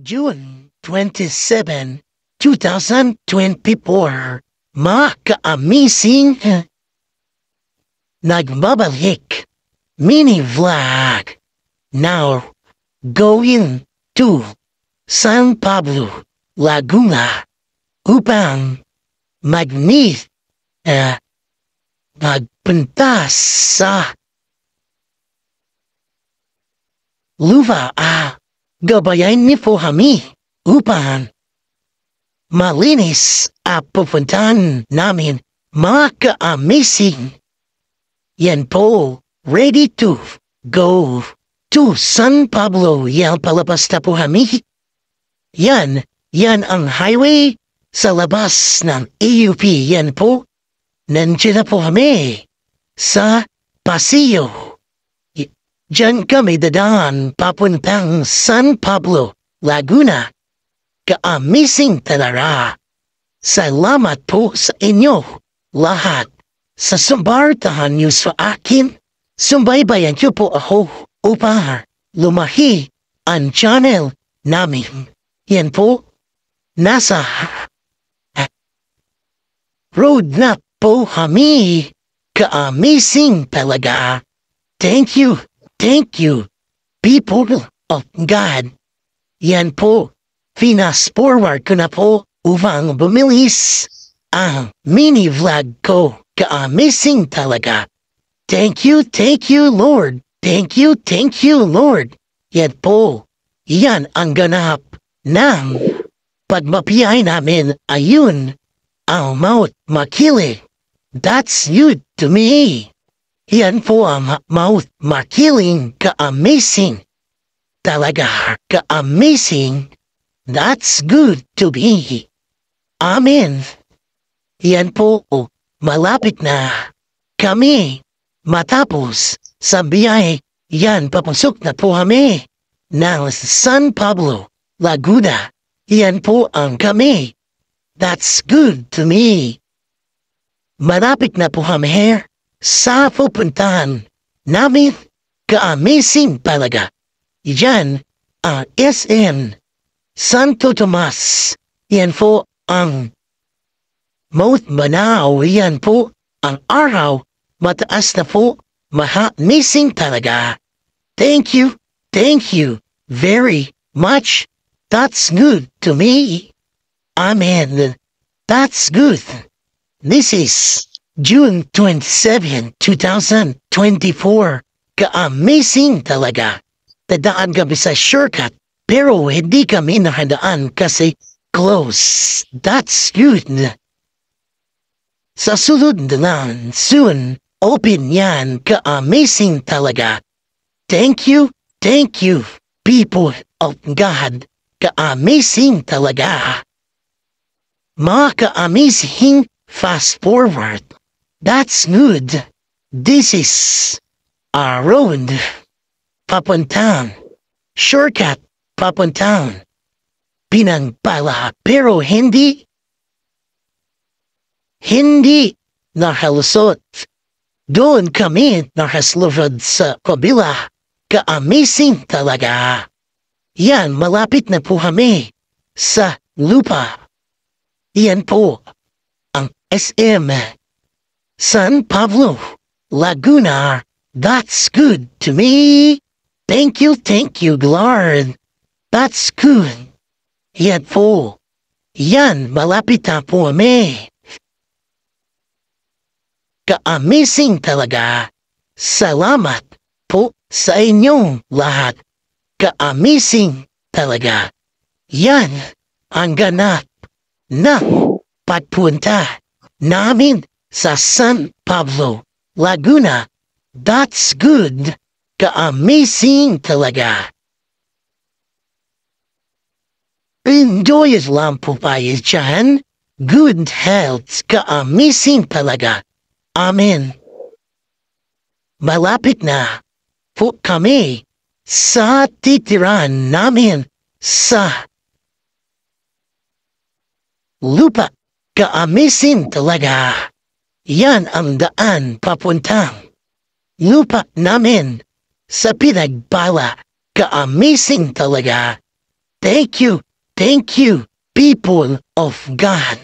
June 27, 2024. Mga ka-amazing nagbabalik mini vlog. Now, going to San Pablo, Laguna upang magpunta sa lupa gabayan ni po kami upang malinis pupuntahan namin mga ka-amazing. Yan po, ready to go to San Pablo. Yan palabas na po kami. Yan ang highway sa labas ng AUP. Yan po, nandiyan na po kami sa Paseo. Diyan kami dadaan papuntang San Pablo, Laguna. Ka-amazing talaga. Salamat po sa inyo lahat sa sumbartahan niyo sa akin. Sumbaybayan niyo po ako upang lumahi ang channel namin. Yan po, nasa road na po kami. Ka-amazing talaga. Thank you, people of God. Yan po, fast forward ko na po upang bumilis ang mini vlog ko. Ka-amazing talaga. Thank you, Lord. Thank you, Lord. Yan po, yan ang ganap ng pagmapiyay namin. Ayun, ang Mount Makiling. That's you to me. Yan po ang Mount Makiling. Ka-amazing. Talaga, ka-amazing. That's good to be. Amen. Yan po, malapit na kami matapos sa biyahe. Yan, papasok na po kami ng San Pablo, Laguna. Yan po ang kami. That's good to me. Malapit na po kami sa pupuntahan namin. Ka-amazing talaga. Yan ang SM Santo Tomas. Yan po ang Mount Manao. Yan po ang araw. Mataas na po. Amazing talaga. Thank you very much. That's good to me. Amen. That's good. This is June 27, 2024. Ka-amazing talaga. Dadaan kami sa shortcut, pero hindi kami nakadaan kasi close. That's good. Sa sunod na soon, open yan. Ka-amazing talaga. Thank you, people of God. Ka-amazing talaga. Mga ka-amazing, fast forward. That's good. This is our road. Papuntang shortcut, papuntang Pinangpala, pero hindi nakalusot. Doon kami nakaslurod sa kabila. Ka-amazing talaga. Yan, malapit na po kami sa lupa. Yan po ang SM San Pablo, Laguna. That's good to me. Thank you, Lord. That's good. Yan po. Yan, malapit na po kami. Ka-amazing talaga. Salamat po sa inyong lahat. Ka-amazing talaga. Yan ang ganap na pagpunta namin sa San Pablo, Laguna. That's good. Ka-amazing talaga. Enjoy lang po tayo dyan. Good health. Ka-amazing talaga. Amen. Malapit na po kami sa titiran namin sa lupa. Ka-amazing talaga. Yan ang daan papuntang lupa namin sa pinagpala. Ka-amazing talaga. thank you, people of God.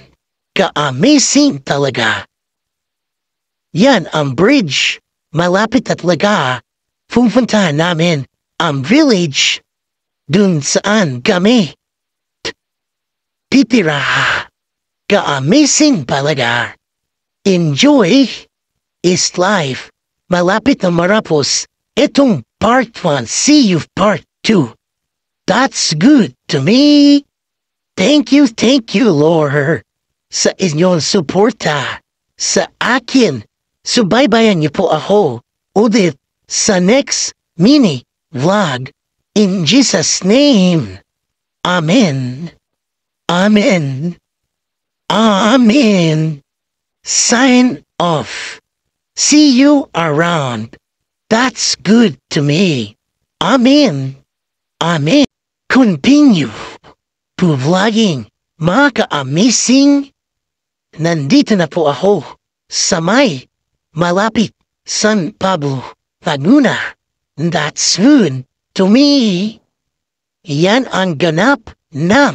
Ka-amazing talaga. Yan ang bridge. Malapit at talaga. Pupuntahan namin ang village dun saan kami titira. Ka-amazing talaga. Enjoy is life. Malapit na marapos itong part 1. See you part 2. That's good to me. Thank you, Lord, sa inyong suporta sa akin. Subaybayan niyo po ako ulit sa next mini vlog. In Jesus' name. Amen. Amen. Amen. Sign off. See you around. That's good to me. Amen. Amen. Continue to vlogging. Mga ka-amazing. Nandito na po ako sa may malapit San Pablo, Laguna. That's good to me. Yan ang ganap ng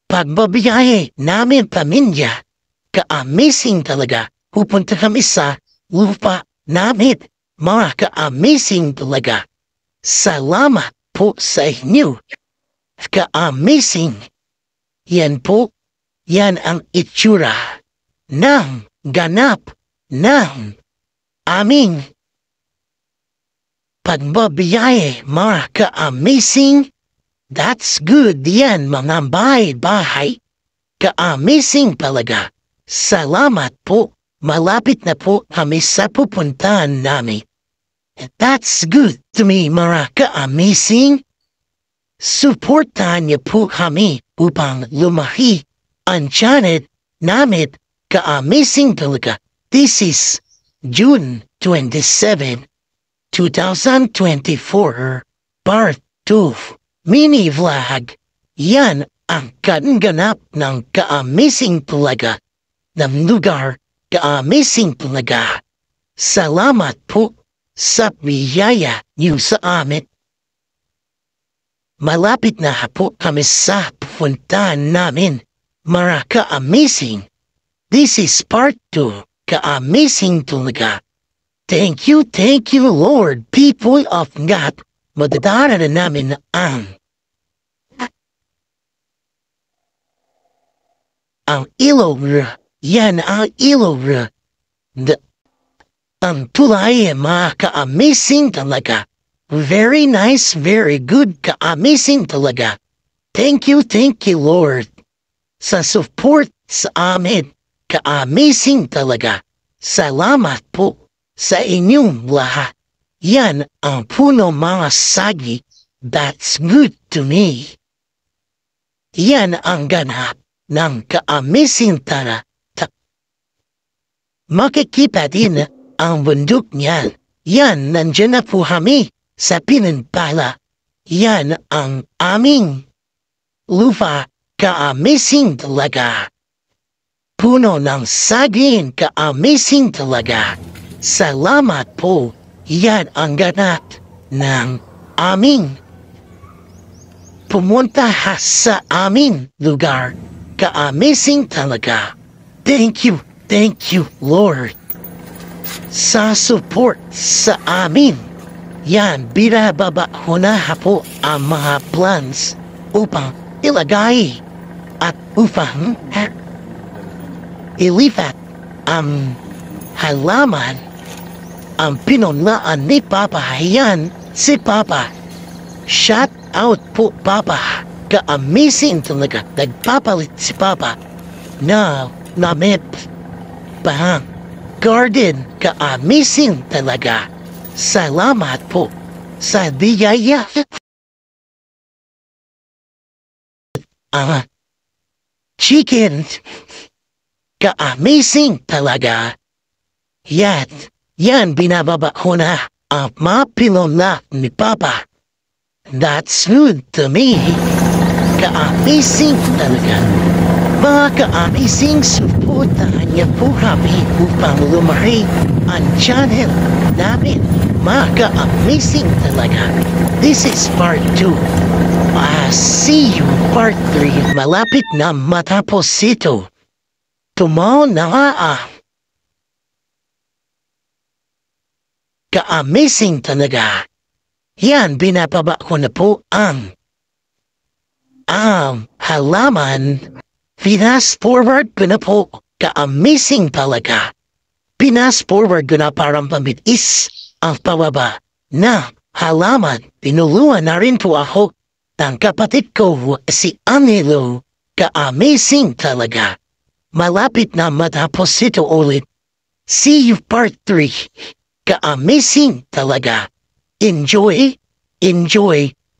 pagbabiyahe namin pamilya. Ka-amazing talaga. Pupunta kami sa lupa namin. Mga ka-amazing talaga. Salamat po sa inyo. Ka-amazing. Yan po. Yan ang itsura ng ganap ng aming pagbabiyahe, mga ka-amazing. That's good yan, mga bahay-bahay. Ka-amazing talaga. Salamat po. Malapit na po kami sa pupuntahan namin. That's good to me, mga ka-amazing. Suportahan niyo po kami upang lumahi ang channel namin. Ka-amazing talaga. This is June 27, 2024, Part 2, Mini Vlog. Yan ang ganap ng ka-amazing talaga ng lugar. Ka-amazing talaga. Salamat po sa biyaya niyo sa amin. Malapit na po kami sa pupuntahan namin. Mga ka-amazing. This is part 2. Ka-amazing talaga. Thank you, Lord. People of God. Madadaanan na namin ang ilog. Yan ang ilog. Ang tulay, mga ka-amazing talaga. Very nice, very good, ka-amazing talaga. Thank you, Lord. Sa support sa amin. Ka-amazing talaga. Salamat po sa inyong lahat. Yan ang puno mga sagi. That's good to me. Yan ang ganap ng ka-amazing talaga. Makikita din ang bundok niyan. Yan, nandiyan na po kami sa Pinanpala. Yan ang aming lupa. Ka-amazing talaga. Puno ng saging, ka-amazing talaga. Salamat po. Yan ang ganap ng aming pumunta sa aming lugar. Ka-amazing talaga. Thank you, Lord. Sa support sa amin. Yan, binababa ko na po ang mga plans upang ilagay at upang ilipat ang halaman. Ang pinunlaan ni Papa, yan si Papa. Shout out po, Papa. Ka-amazing talaga. Nagpapalit si Papa na namit pang garden. Ka-amazing talaga. Salamat po sa biyaya. Chicken. Ka-amazing talaga. Yan binababa ko na ang mapilon na ni Papa. That's good to me. Ka-amazing talaga. Mga ka-amazing, supportahan niya po kami upang lumaki ang channel namin. Mga ka-amazing talaga. This is part 2. See you part 3. Malapit na matapos ito. Tumaw na nga Ka-amazing talaga. Yan, binababa ko na po ang halaman. Fast forward ko na po. Ka-amazing talaga. Fast forward ko na parang pamitis ang pababa na halaman. Tinuluan na rin po ako ng kapatid ko si Anilo. Ka-amazing talaga. Malapit na matapos ito ulit. See you part 3. Ka-amazing talaga. Enjoy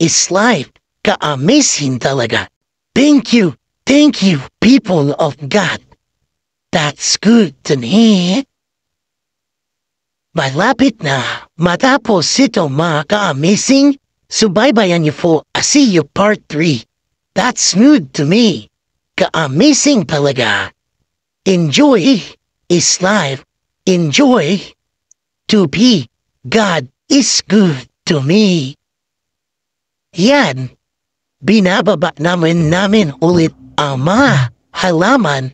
is life. Ka-amazing talaga. Thank you, people of God. That's good to me. Malapit na matapos ito mga ka-amazing. Subaybayan niyo po. See you part 3. That's good to me. Ka-amazing talaga. Enjoy is life. Enjoy to be. God is good to me. Yan. Binababa namin ulit ang mga halaman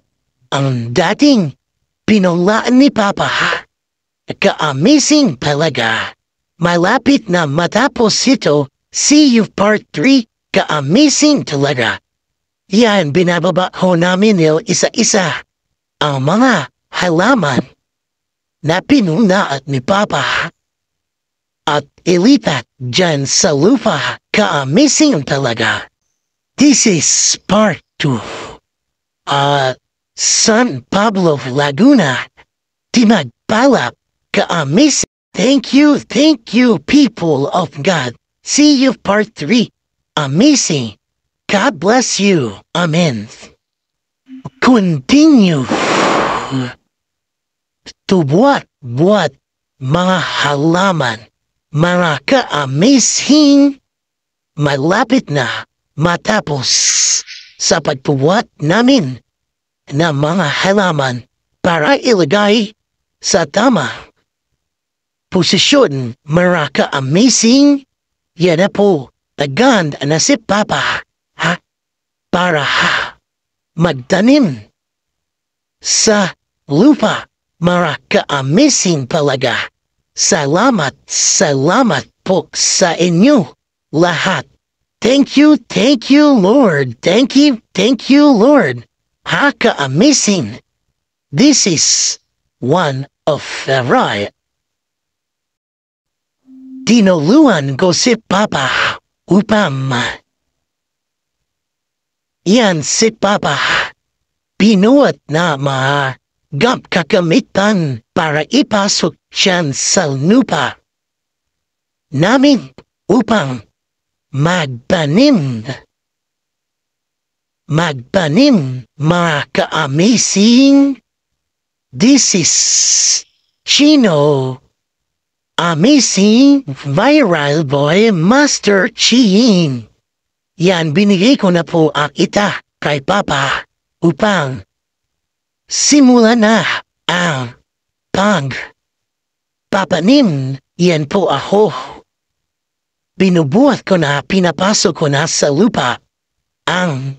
ang dating pinulaan ni Papa. Ka-amazing talaga. Malapit na matapos ito. See you part 3. Ka-amazing talaga. Yan, binababa ho namin isa-isa ang mga halaman na pinunaan ni Papa at ilipat dyan sa lupa. Ka-amazing talaga. This is part 2. San Pablo, Laguna. Timagpalap. Ka-amazing. Thank you, people of God. See you part 3. Amazing. God bless you. Amen. Continue to buat mga halaman, mga ka-amazing. Malapit na matapos sa pagbubuhat namin ng mga halaman para ilagay sa tama posisyon. Mga ka-amazing. Yan na po, tagand na si Papa para magtanim sa lupa. Mga ka-amazing talaga. Salamat po sa inyo lahat. Thank you, Lord. Thank you, Lord. Ka-amazing. This is one of the right. Tinuluan ko si Papa upang yan si Papa pinuot na mga kakamitan para ipasok siyan sa lupa namin upang magpanim mga ka-amazing. This is Chino Amazing Viral Boy Master Chin. Yan, binigay ko na po ang ita kay Papa upang simulan na ang papanim. Yan po ako. Binubuhat ko na, pinapasok ko na sa lupa ang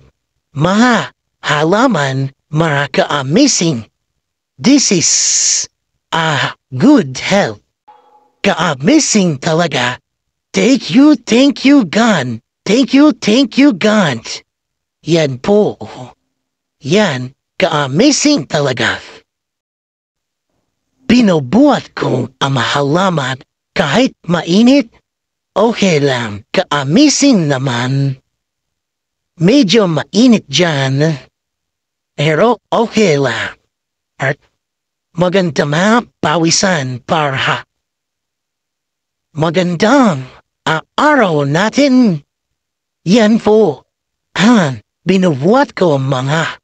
mga halaman, mga ka-amazing. This is a good health. Ka-amazing talaga. Thank you, God. Thank you, God. Yan po. Yan, ka-amazing talaga. Binubuhat ko ang halaman kahit mainit. Okay lang, ka-amazing naman. Medyo mainit dyan. Pero okay lang. At maganda pawisan para magandang araw natin. Yan po. Binubuhat ko ang mga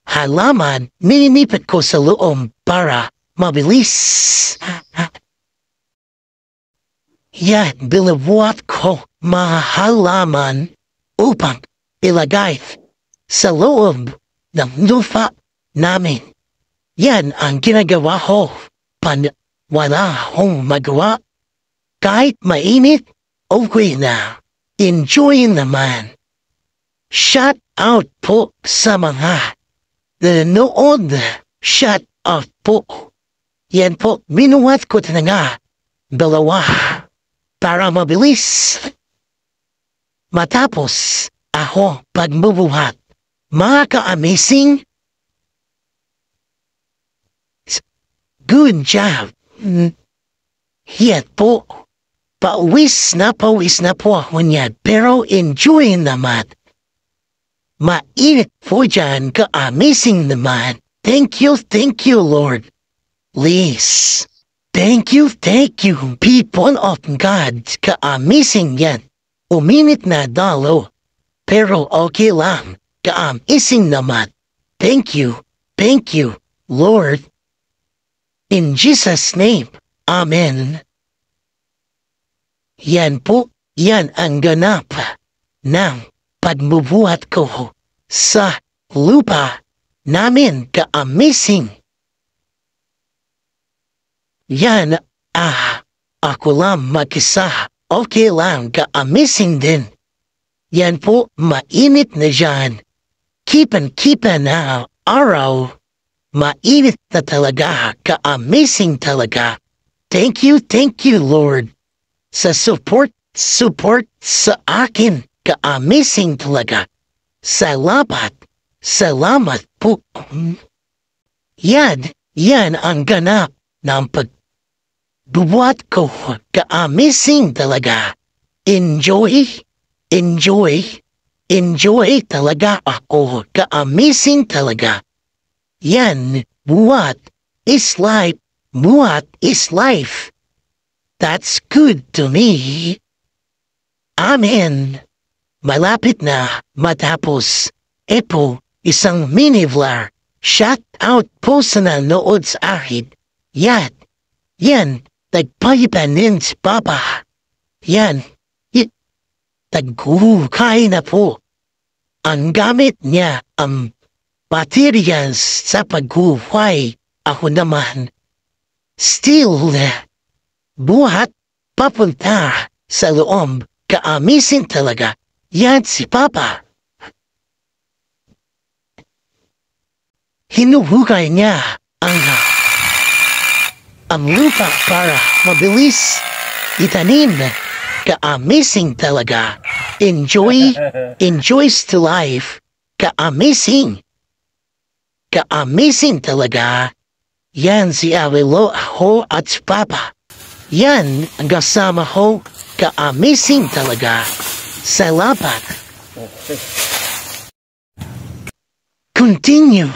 halaman. Ninipit ko sa loob para mabilis. Yan, binubuhat ko mga halaman upang ilagay sa loob ng lupa namin. Yan ang ginagawa ko. Wala akong magawa. Kahit mainit, okay na. Enjoy naman. Shout out po sa mga nanood. Shout out po. Yan po, binuhat ko talaga. Dalawa. Para mabilis. Matapos ako pagbubuhat. Mga ka-amazing. Good job. Yan po. Pawis na po ako niyan. Pero enjoy naman. Mainit po dyan, ka-amazing naman. Thank you, Lord. Please. Thank you, people of God. Ka-amazing yan. Uminit na dalo. Pero okay lang. Ka-amazing naman. Thank you, Lord. In Jesus' name, Amen. Yan po, yan ang ganap ng pagbubuhat ko sa lupa namin, ka-amazing. Yan, ako lang mag-isa, okay lang, ka-amazing din. Yan po, mainit na dyan. Kipan na araw. Mainit na talaga, ka-amazing talaga. Thank you, Lord. Sa support sa akin, ka-amazing talaga. Salamat po. Yan ang ganap ng pagbubuhat ko, ka-amazing talaga. Enjoy talaga ako, ka-amazing talaga. Yan, buhat is life. That's good to me. Amen. Malapit na matapos. Ito, isang mini-vlog. Shout out po sa nanood sa akin. Yan, nagpayipanin si Papa. Yan, tagkuhukay na po. Ang gamit niya, ang materials sa pagkuhay. Ako naman, still, buhat papunta sa loob, ka-amazing talaga. Yan si Papa. Hinuhukay niya ang lupa para mabilis itanim. Ka-amazing talaga. Enjoys to life. Ka-amazing talaga. Yan si Awilo ho at si Papa. Yan ang kasama ho. Ka-amazing talaga. Salamat. Continue.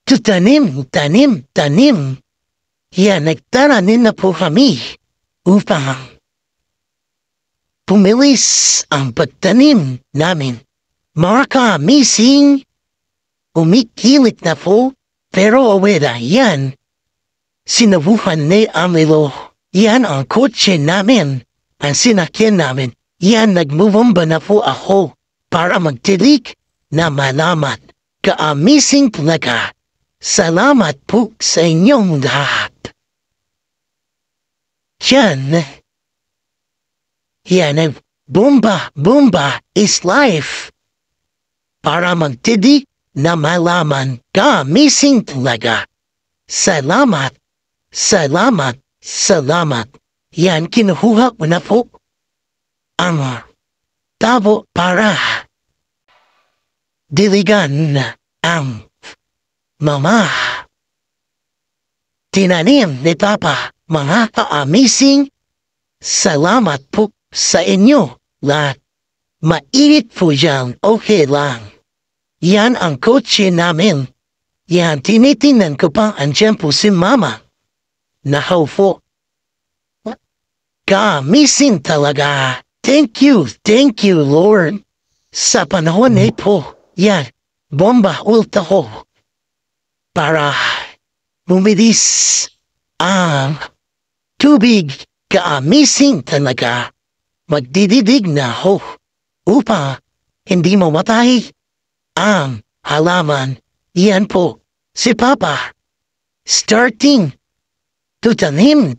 To tanim. Yan, nagtaranin na po kami upang pumilis ang pagtanim namin. Mga ka-amazing, umikilit na po, pero awera yan. Sinabuhan ni Amilo, yan ang kotse namin, ang sinakyan namin. Yan, nagmubomba na po ako para magtilik na malaman. Ka-amazing talaga. Salamat po sa inyong lahat. Yan, bomba is life. Para magtilik na malaman, ka-amazing talaga. Salamat. Yan, kinuha ko na po ang tabo para diligan ang mama. Tinanim ni Papa, mga ka-amazing. Salamat po sa inyo lahat. Mainit po dyan, okay lang. Yan ang kotse namin. Yan, tinitingnan ko pa andyan po si Mama. Nakaupo. Ka-amazing talaga. Thank you, Lord. Sa panahon po, yan, bomba ulta ko. Para bumilis ang tubig. Ka-amazing talaga. Magdididig na ho upang hindi mamatay ang halaman. Yan po, si Papa. Starting to tanim.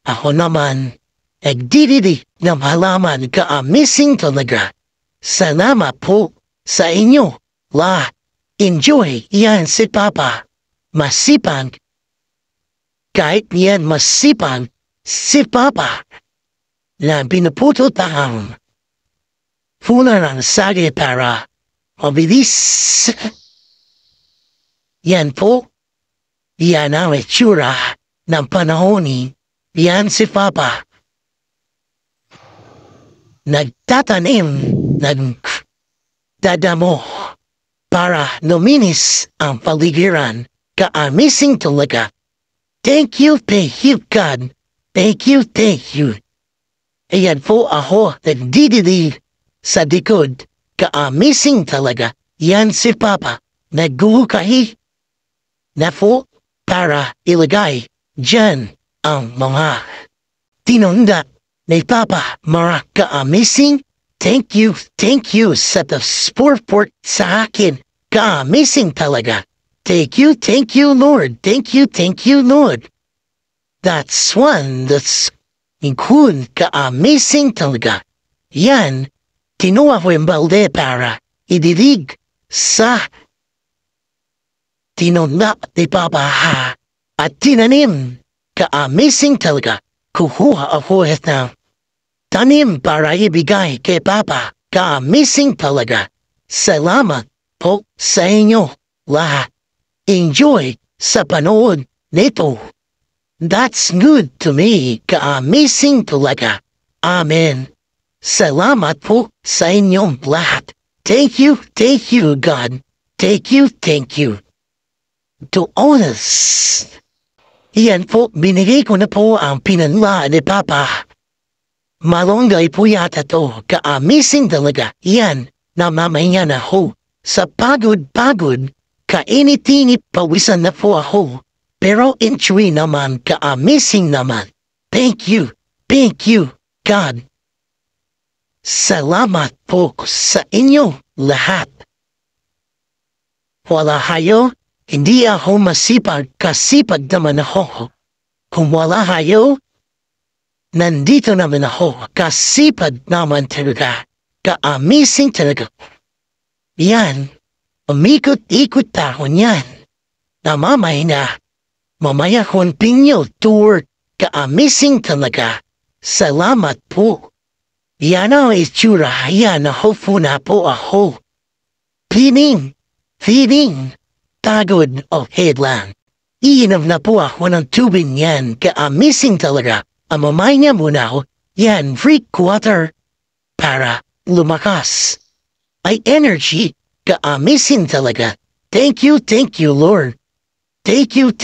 Ako naman, nagdididig ng halaman. Ka-amazing talaga. Salamat po sa inyo. Enjoy yan si Papa. Masipag. Kahit yan masipag si Papa. Na pinuputo ang pula ng sagi para mabilis. Yan po. Yan ang itsura ng panahon. Yan si Papa. Nagtatanim ng dadamo para luminis ang paligiran. Ka-amazing talaga. Thank you, God. Thank you. Ayan po ako nagdidilig sa likod. Ka-amazing talaga. Yan si Papa. Naghuhukahi na po para ilagay dyan ang mga tinunda ni Papa. Mara ka-amazing. Thank you sa support sa akin. Ka-amazing talaga. Thank you, Lord. Thank you, Lord. That's good. Ka-amazing talaga. Yan, kinuha ko yung balde para idilig sa tinunda ni Papa at tinanim. Ka-amazing talaga. Kukuha ako ng tanim para ibigay kay Papa. Ka-amazing talaga. Salamat po sa inyo lahat. Enjoy sa panood nito. That's good to me. Ka-amazing talaga. Amen. Salamat po sa inyong lahat. Thank you, God. Thank you. To us. Yan po, binigay ko na po ang pinanla ni Papa. Malunggay po yata to. Ka-amazing talaga. Yan, namamaya na ho. Sa pagod, kainit-init pawisan na po ako. Pero enjoy naman, ka-amazing naman. Thank you, God. Salamat po sa inyo lahat. Wala kayo, hindi ako masipag, kasipag naman ako. Kung wala kayo, nandito naman ako, kasipag naman talaga. Ka-amazing talaga. Yan, umikot-ikot ako niyan. Namamay na, mamaya continue tour. Ka-amazing talaga. Salamat po. Yan ang itsura, yan ako na po ako. Feeling, tagod o headland. Iinom na po ako ng tubig yan, ka-amazing talaga. Amamay niya muna ako, yan, freak water, para lumakas. Ay energy, ka-amazing talaga. Thank you, Lord. Thank you.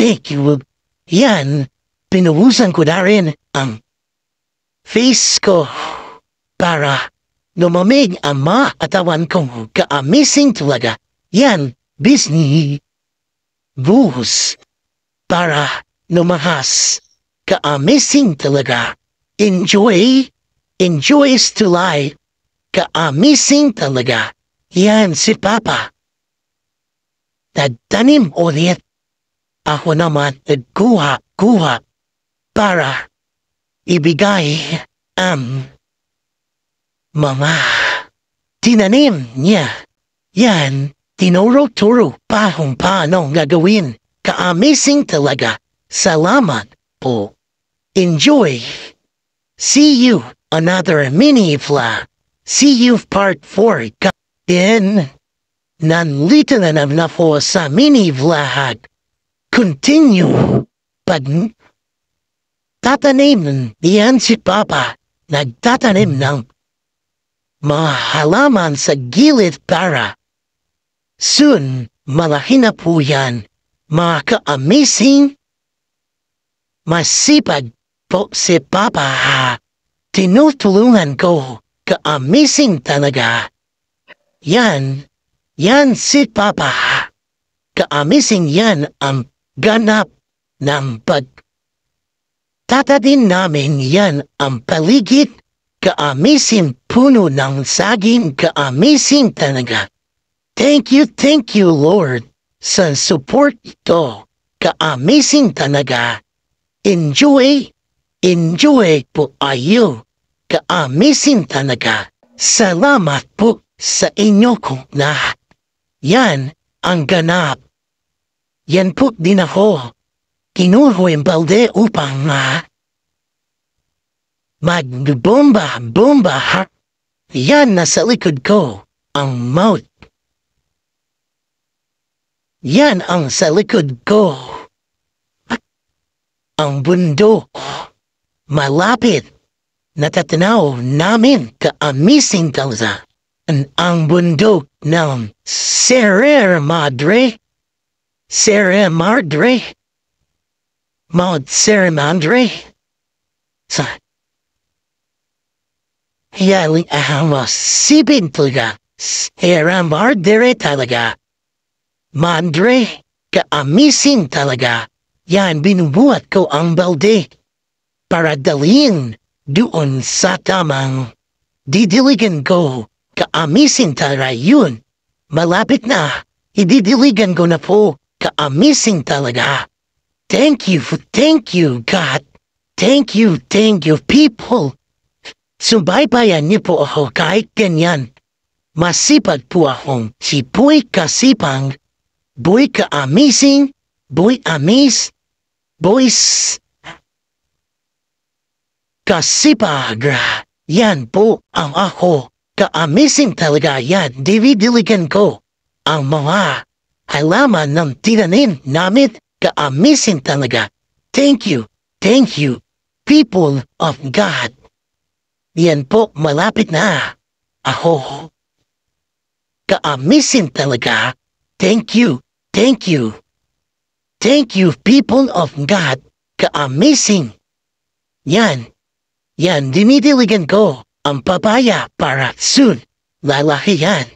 Yan, pinuhusan ko na rin ang face ko para lumamig ang mga katawan ko. Ka-amazing talaga. Yan, Disney. Buhos. Para lumakas. Ka-amazing talaga. Enjoy is to life. Ka-amazing talaga. Yan si Papa. Nagtanim ulit. Ako naman nagkuha para ibigay ang mga tinanim niya. Yan, tinuro-turo pa kung paano gagawin. Ka-amazing talaga. Salamat po. Enjoy. See you another mini vlog. See you part 4. Then, nandito na naman po sa mini vlog. Continue. Pag tatanim niyan si Papa, nagtatanim ng mga halaman sa gilid para soon, malaki na po yan. Mga ka-amazing, masipag po si Papa. Tinutulungan ko, ka-amazing talaga. Yan si Papa. Ka-amazing yan ang ganap ng tatanim namin yan ang paligid. Ka-amazing puno ng saging, ka-amazing talaga. Thank you Lord sa support ito. Ka-amazing talaga. Enjoy po ayo. Ka-amazing talaga. Salamat po sa inyo kong lahat. Yan ang ganap. Yan po din ako. Kinuha yung balde upang magbomba ha. Yan nasa likod ko, ang mouth. Yan ang sa likod ko. Ang bundok. Malapit. Natatanaw namin ka-amazing talaga. Ang bundok ng Sierra Madre. Sierra Madre. Mount Sierra Madre. Sa Yali ahama sipin talaga. Sierra Madre talaga. Madre, ka-amazing talaga. Yan binubuhat ko ang balde. Para dalhin doon sa tamang didiligan ko. Ka-amazing talaga yun. Malapit na. Ididiligan ko na po. Ka-amazing talaga. Thank you, God. Thank you, people. Subaybayan niyo po ako kahit ganyan. Masipag po akong si Boy Kasipang. Boy ka-amazing. Boy amaze. Boys Kasipag. Yan po ang ako. Ka-amazing talaga yan. Didiligan ko ang mga halaman ng tinanim namin. Ka-amazing talaga. Thank you, people of God. Yan po, malapit na. Ako. Ka-amazing talaga. Thank you. Thank you, people of God. Ka-amazing. Yan, dinidiligan ko ang papaya para soon. Lalaki yan.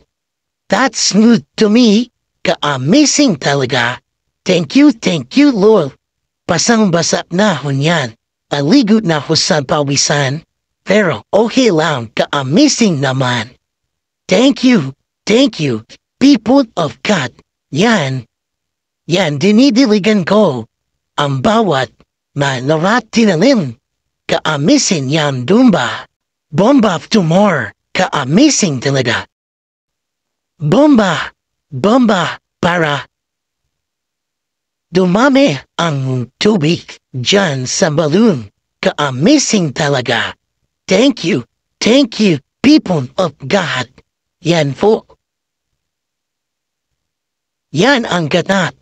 That's new to me. Ka-amazing talaga. Thank you, Lord. Pasang-basa na ho yan. Aligot na ho sa pawisan. Pero okay lang, ka-amazing naman. Thank you, people of God. Yan, dinidiligan ko ang bawat tinanim. Ka-amazing yan, Dumba. Bomba of tomorrow. Ka-amazing talaga. Bomba para dumami ang tubig dyan sa balloon. Ka-amazing talaga. Thank you, people of God. Yan po. Yan ang ganap.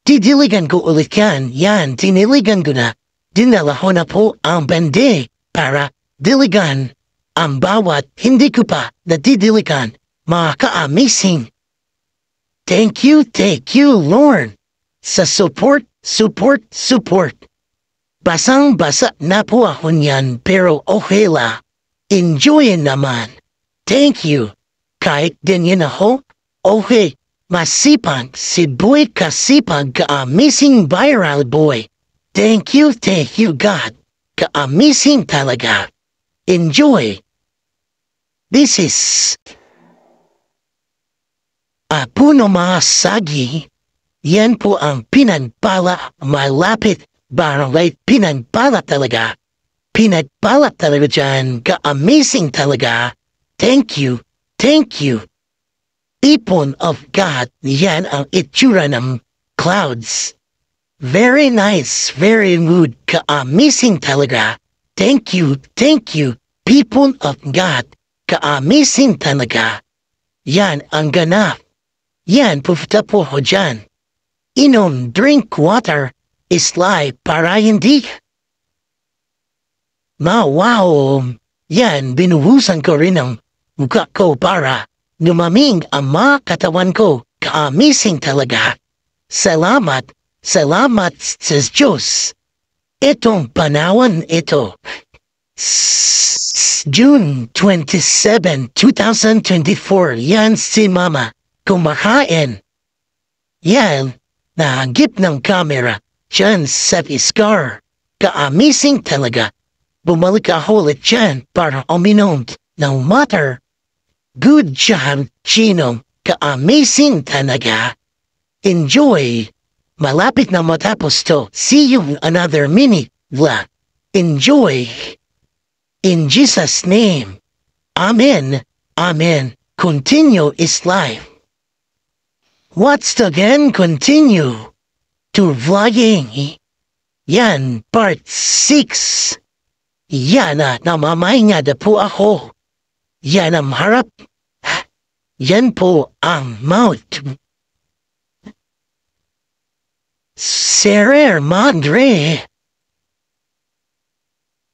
Didiligan ko ulit yan. Yan, diniligan ko na. Dinala ko na po ang bande para diligan ang bawat hindi ko pa nadidiligan. Mga ka-amazing. Thank you, Lord. Sa support. Basang-basa na po ako niyan pero okay la. Enjoy naman. Thank you. Kahit ganyan ako, okay. Masipag si Boy Kasipag, ka-amazing viral boy. Thank you, God. Ka-amazing talaga. Enjoy. This is puno mga sagi. Yan po ang pinagpala, malapit, barangay, pinagpala talaga. Pinagpala talaga dyan, ka-amazing talaga. Thank you. Ipon of God, yan ang itsura ng clouds. Very nice, very good, ka-amazing talaga. Thank you, people of God, ka-amazing talaga. Yan ang ganap. Yan, pupunta po ako dyan. Inom, drink water, islay para hindi. Wow, yan, binuhusan ko rin ang mukha ko para lumamig ang mga katawan ko. Ka-amazing talaga. Salamat sa Diyos. Itong panawan ito. June 27, 2024. Yan si Mama. Kumakain. Yan. Nahagip ng camera. Diyan sa Scar. Ka-amazing talaga. Bumalik ako ulit dyan para uminom ng water. Good job, Chino. Ka-amazing talaga. Enjoy. Malapit na matapos to. See you in another minute. Enjoy. In Jesus' name. Amen. Continue is life. What's again continue to vlogging? Yan, part 6. Yan na namamahinga na po ako. Yan ang harap. Yan po ang mouth. Serer Madre.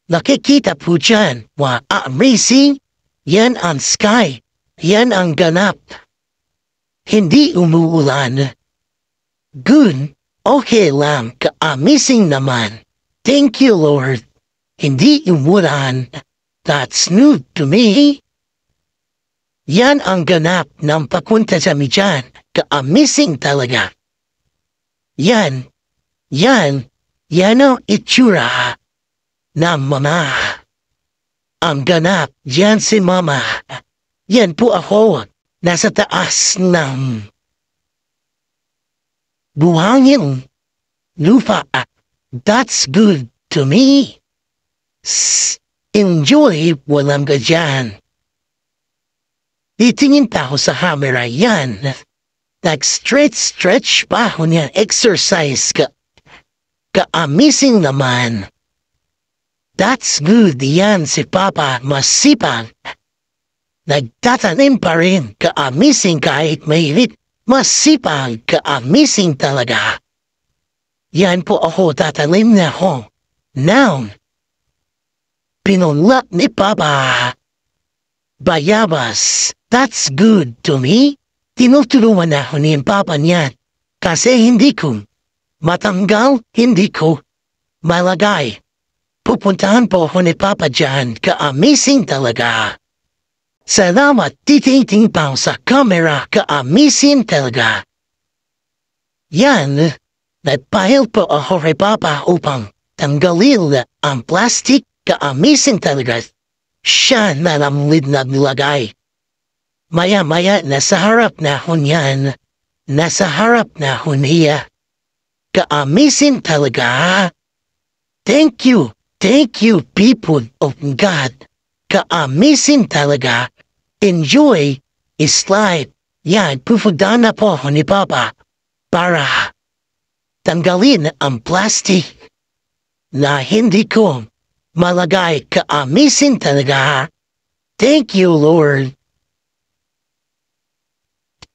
Nakikita po dyan, amazing. Yan ang sky. Yan ang ganap. Hindi umuulan. Good. Okay lang. Ka-amazing naman. Thank you, Lord. Hindi umuulan. That's new to me. Yan ang ganap ng papunta sa dyan. Ka-amazing talaga. Yan ang itsura ng mama. Ang ganap, yan si mama. Yan po ako, nasa taas ng buhangin lupa. That's good to me. Enjoy, walang gadyan. Titingin pa ako sa camera, yan. Nag-stretch pa ako niya, exercise ka. Ka-amazing naman. That's good, yan si Papa, masipag. Nagtatanim pa rin, ka-amazing kahit mainit. Masipag, ka-amazing talaga. Yan po ako, tatanim na ako. Noun. Pinunlak ni Papa. Bayabas, that's good to me. Tinutulungan ako ni Papa niyan. Kasi hindi ko matanggal, hindi ko malagay. Pupuntahan po ako ni Papa dyan, ka-amazing talaga. Salamat, titingting pa sa camera, ka-amazing talaga. Yan, nagpahil po ako kay Papa upang tanggalin ang plastic, ka-amazing talaga. Siya na namlid na nilagay. Maya-maya, nasa harap na ako niyan. Nasa harap na ako niya. Ka-amazing talaga. Thank you, people of God. Ka-amazing talaga. Enjoy is life. Yan, pupunta na po ako ni Papa para tanggalin ang plastic na hindi ko malagay. Ka-amazing talaga. Thank you, Lord.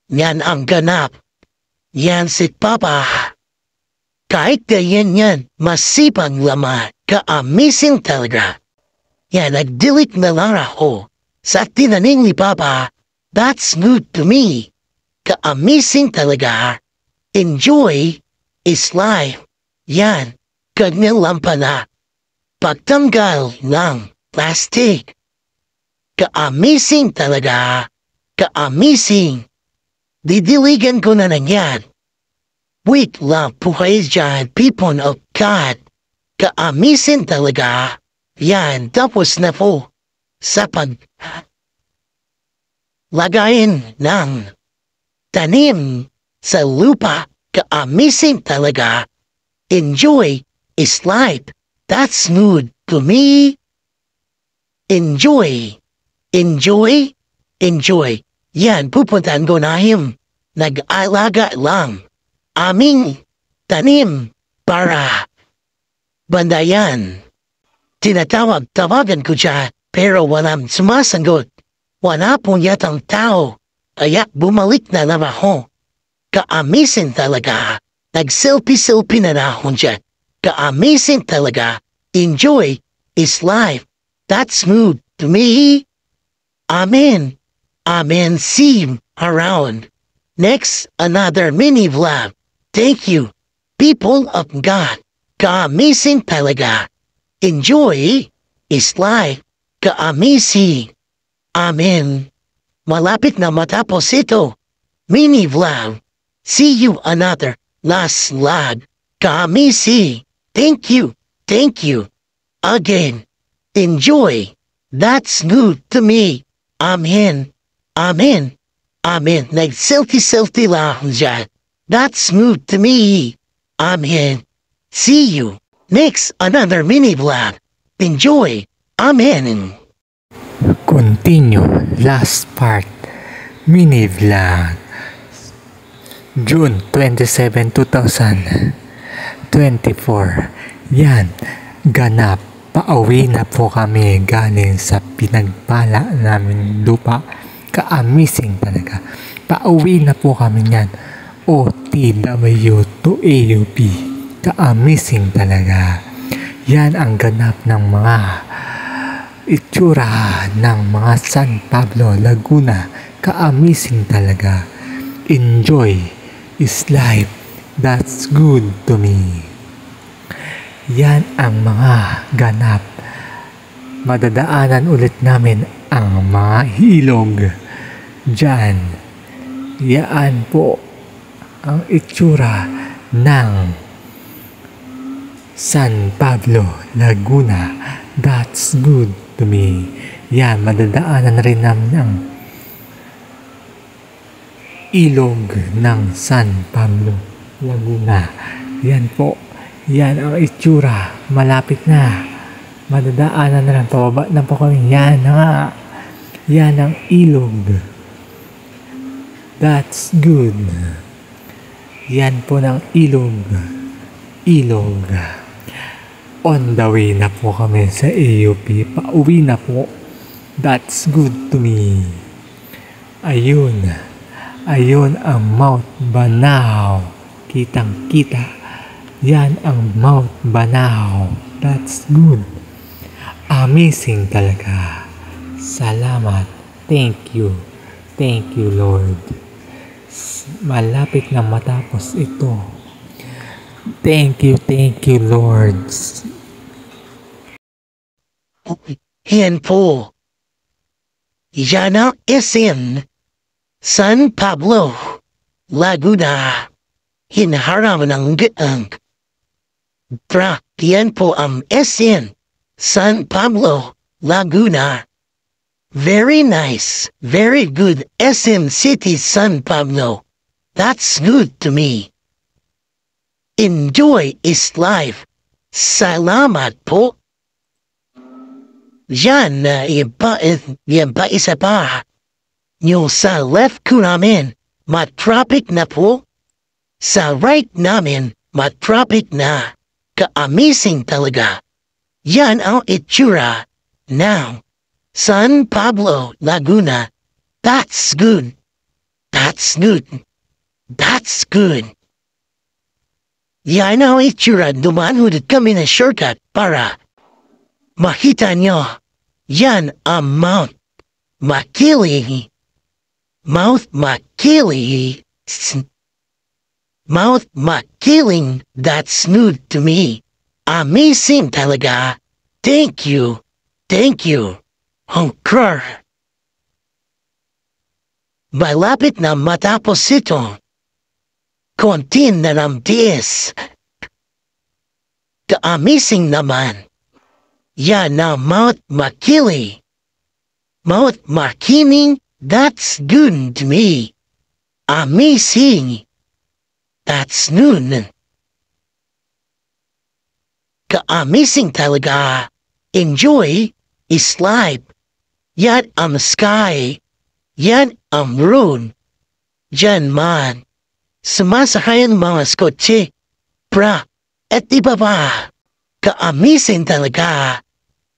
Yan ang ganap. Yan si Papa. Kahit ganyan yan, masipang laman. Ka-amazing talaga. Yan, nag-delete na lang ako sa tinaning ni Papa. That's good to me. Ka-amazing talaga. Enjoy is life. Yan, ganyan lang pala. Pagtanggal ng plastic. Ka-amazing talaga. Ka-amazing. Didiligan ko na yan. Wait lang po kayo dyan, people of God. Ka-amazing talaga. Yan, tapos na po sa lagayin ng tanim sa lupa. Ka-amazing talaga. Enjoy is life. That's good to me. Enjoy. Enjoy. Enjoy. Yan, pupuntahan ko na him. Nag-alaga lang. Aming tanim para bandayan. Tinatawag-tawagan ko siya pero walang sumasagot. Wala pong yatang tao. Kaya bumalik na naman ako. Ka-amazing talaga. Nag-selfie-selfie na ako dyan. Ka-amazing talaga. Enjoy is life. That's good to me. Amen. Amen. See you around. Next, another mini vlog. Thank you, people of God. Ka-amazing talaga. Enjoy is life. Ka-amazing. Amen. Malapit na matapos ito. Mini vlog. See you another last vlog. Ka-amazing. Thank you. Thank you. Again. Enjoy. That's good to me. Amen. Amen. Amen. Nag-selfie-selfie lang dyan. That's good to me. Amen. See you. Next, another mini vlog. Enjoy. Amen. Continue. Last part. Mini Vlog June 27, 2024. Yan, ganap. Pauwi na po kami galing sa pinagpala namin lupa. Ka-amazing talaga. Pauwi na po kami yan. OTW to AUP. Ka-amazing talaga. Yan ang ganap ng mga itsura ng mga San Pablo, Laguna. Ka-amazing talaga. Enjoy is life. That's good to me. Yan ang mga ganap. Madadaanan ulit namin ang mga ilog. Diyan. Yan po ang itsura ng San Pablo, Laguna. That's good to me. Yan, madadaanan rin namin ang ilog ng San Pablo, Laguna. Yan po. Yan ang itsura. Malapit na. Madadaanan na lang. Pababa na po kami. Yan nga. Yan ang ilog. That's good. Yan po ng ilog. Ilog. On the way na po kami sa AUP. Pauwi na po. That's good to me. Ayun. Ayun ang Mount Banao. Kitang kita. Yan ang Mount Banao. That's good. Amazing talaga. Salamat. Thank you. Thank you, Lord. Malapit na matapos ito. Thank you, Lord. Yan po. Yan ang SM San Pablo, Laguna. Hinaharapan ng gaang. Yan po ang SM San Pablo, Laguna. Very nice, very good SM City San Pablo. That's good to me. Enjoy is life. Salamat po. Yan pa isa pa. Yung sa left ko namin, matraffic na po. Sa right namin, matraffic na. Ka-amazing talaga. Yan ang itsura ng San Pablo, Laguna. That's good. That's good. That's good. Yan ang itsura. Dumanhudit kami na shortcut para makita nyo. Yan ang Mount Makiling. Mount Makiling. Mount Makiling. That's new to me. Amazing talaga. Thank you. Thank you. Hongkar. Malapit na matapos ito. Konti na ng tiis. Ka-amazing naman. Yan na Mount Makiling. Mount Makiling. That's good to me. Amazing. That's noon. Ka-amazing talaga. Enjoy is life. Yan ang sky. Yan ang road. Diyan man. Sumasakayan mga skotse. At iba pa. Ka-amazing talaga.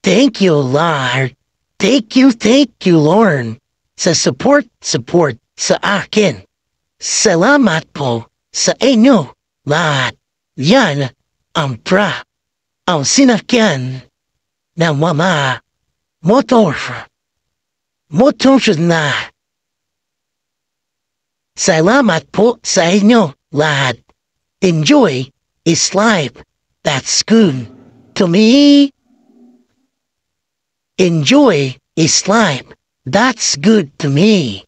Thank you, Lord. Thank you, Lord. Sa support sa akin. Salamat po. Sa inyo, lahat. Yan ang ang sinakyan ng mga motor na. Salamat po sa inyo, lahat. Enjoy is life. That's good to me. Enjoy is life. That's good to me.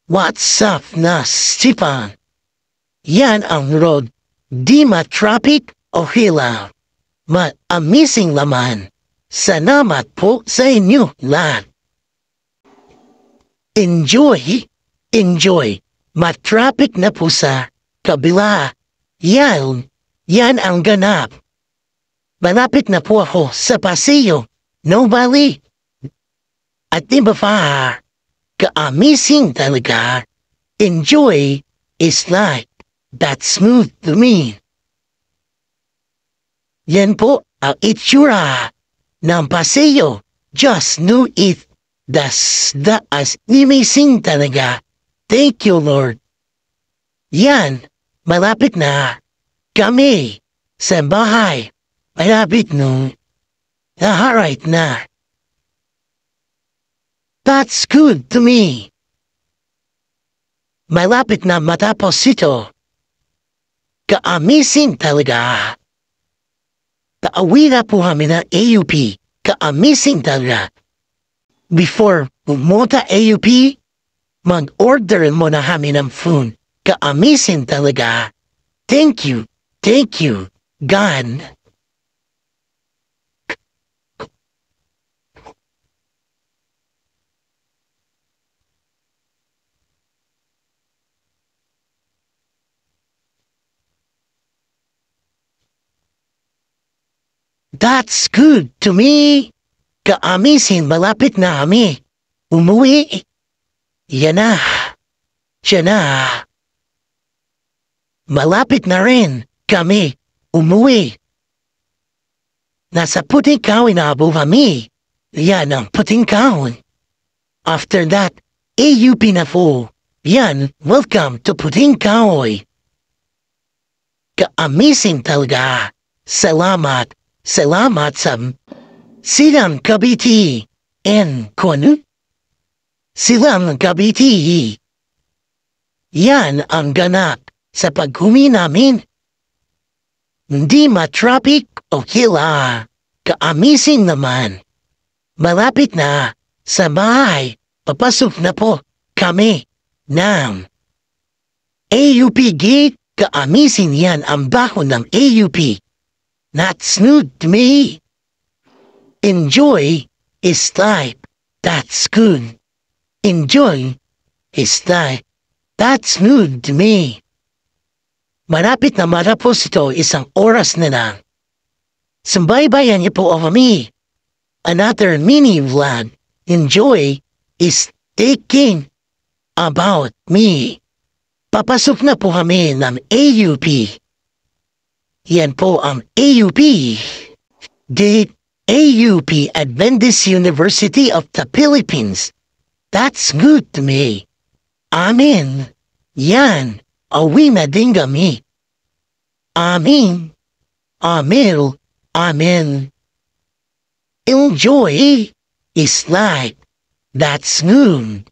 What's up na Stefan? Yan ang road. Di ma-traffic o hilaw. Ma-amazing laman. Salamat po sa inyo lahat. Enjoy. Ma-traffic na po sa kabila. Yan ang ganap. malapit na po ako sa Paseo. No bali. At di ba pa, ka-amazing talaga. Enjoy is like that smooth to me. Yan po ang itsura ng Paseo. Just know it. That's as amazing talaga. Thank you, Lord. Yan, malapit na kami sa bahay. Malapit nung right na. That's good to me. Malapit na matapos ito. Ka-amazing talaga. Taawi na po kami ng AUP. Ka-amazing talaga. Before pumunta AUP, mag-order mo na kami ng food. Ka-amazing talaga. Thank you, God. That's good to me. Ka-amazing, malapit na kami. Umuwi. Yan na. Siya na. Malapit na rin kami umuwi. Nasa puting kawin na po kami. Yan ang puting kawin. After that, AUP na po. Yan, welcome to Puting Kahoy. Ka-amazing talaga. Salamat sa Silang Cavite and Kunu. Silang Cavite. Yan ang ganap sa paghumi namin. Hindi ma-traffic o hila. Ka-amazing naman. Malapit na sa bahay. Papasok na po kami ng AUP gate. Ka-amazing yan ang baho ng AUP. Not smooth to me. Enjoy is life. That's good. Enjoy is life. That's smooth to me. Malapit na matapos ito, isang oras na lang. Sambaybayan niyo po of me. Another mini vlog. Enjoy is taking about me. Papasok na po kami ng AUP. Yan po ang AUP. Gate AUP Adventist University of the Philippines. That's good to me. Amen. Yan. Awi na din kami. Amen. Amen. Amen. Enjoy is life. That's good.